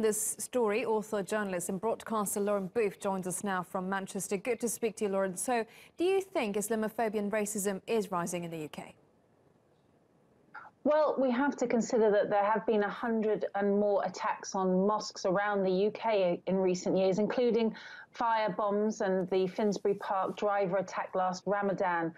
on this story, author, journalist and broadcaster Lauren Booth joins us now from Manchester. Good to speak to you, Lauren. So, do you think Islamophobia and racism is rising in the UK? Well, we have to consider that there have been 100 and more attacks on mosques around the UK in recent years, including fire bombs and the Finsbury Park driver attack last Ramadan,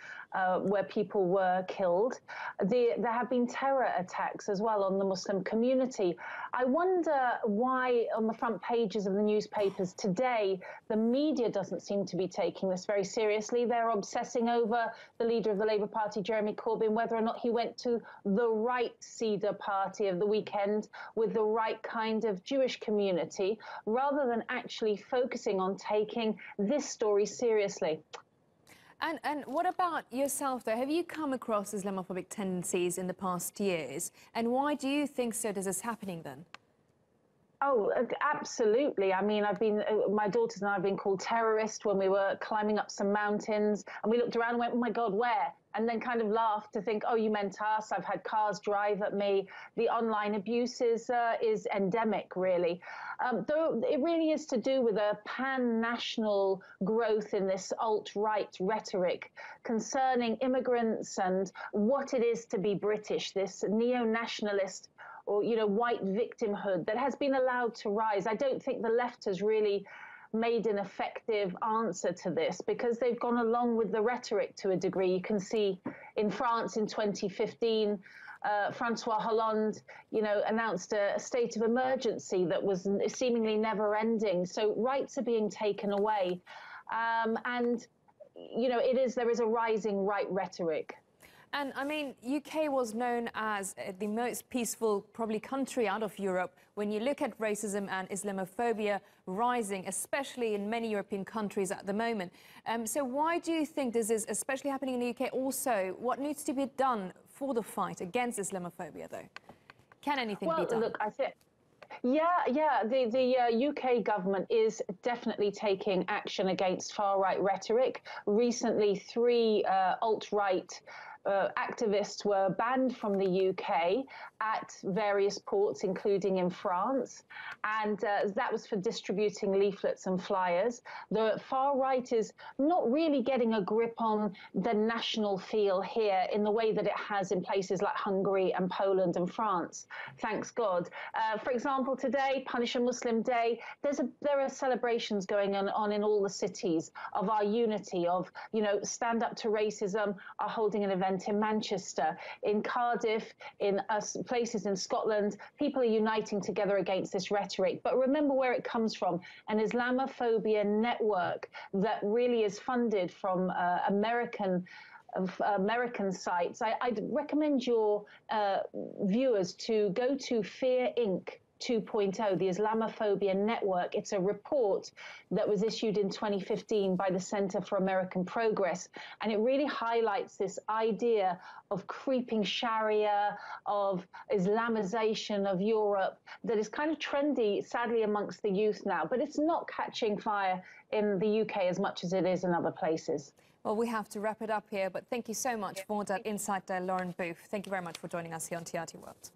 where people were killed. There have been terror attacks as well on the Muslim community. I wonder why on the front pages of the newspapers today, the media doesn't seem to be taking this very seriously. They're obsessing over the leader of the Labour Party, Jeremy Corbyn, whether or not he went to the right Cedar party of the weekend with the right kind of Jewish community, rather than actually focusing on taking this story seriously. And what about yourself, though? Have you come across Islamophobic tendencies in the past years? And why do you think so this is happening then? Oh, absolutely. I mean, my daughters and I have been called terrorists when we were climbing up some mountains, and we looked around and went, oh my God, where? And then kind of laughed to think, oh, you meant us. I've had cars drive at me. The online abuse is endemic, really. Though it really is to do with a pan-national growth in this alt-right rhetoric concerning immigrants and what it is to be British, this neo-nationalist or, white victimhood that has been allowed to rise. I don't think the left has really made an effective answer to this because they've gone along with the rhetoric to a degree. You can see in France in 2015, Francois Hollande, announced a state of emergency that was seemingly never ending. So rights are being taken away. There is a rising right rhetoric. And I mean, UK was known as the most peaceful, probably, country out of Europe. When you look at racism and Islamophobia rising, especially in many European countries at the moment. So why do you think this is especially happening in the UK? Also, what needs to be done for the fight against Islamophobia, though? Can anything be done? Look, I think... Yeah. The UK government is definitely taking action against far-right rhetoric. Recently, 3 alt-right activists were banned from the UK at various ports, including in France, and that was for distributing leaflets and flyers. The far right is not really getting a grip on the national feel here in the way that it has in places like Hungary and Poland and France, thanks God. For example, today, Punish a Muslim Day, there are celebrations going on in all the cities of our unity, of, Stand Up to Racism are holding an event in Manchester, in Cardiff, in places in Scotland. People are uniting together against this rhetoric. But remember where it comes from, an Islamophobia network that really is funded from American sites. I'd recommend your viewers to go to Fear Inc. 2.0, the Islamophobia Network. It's a report that was issued in 2015 by the Center for American Progress, and it really highlights this idea of creeping Sharia, of Islamization of Europe that is kind of trendy, sadly, amongst the youth now, but it's not catching fire in the UK as much as it is in other places. Well, we have to wrap it up here, but thank you so much for that insight there, Lauren Booth. Thank you very much for joining us here on TRT World.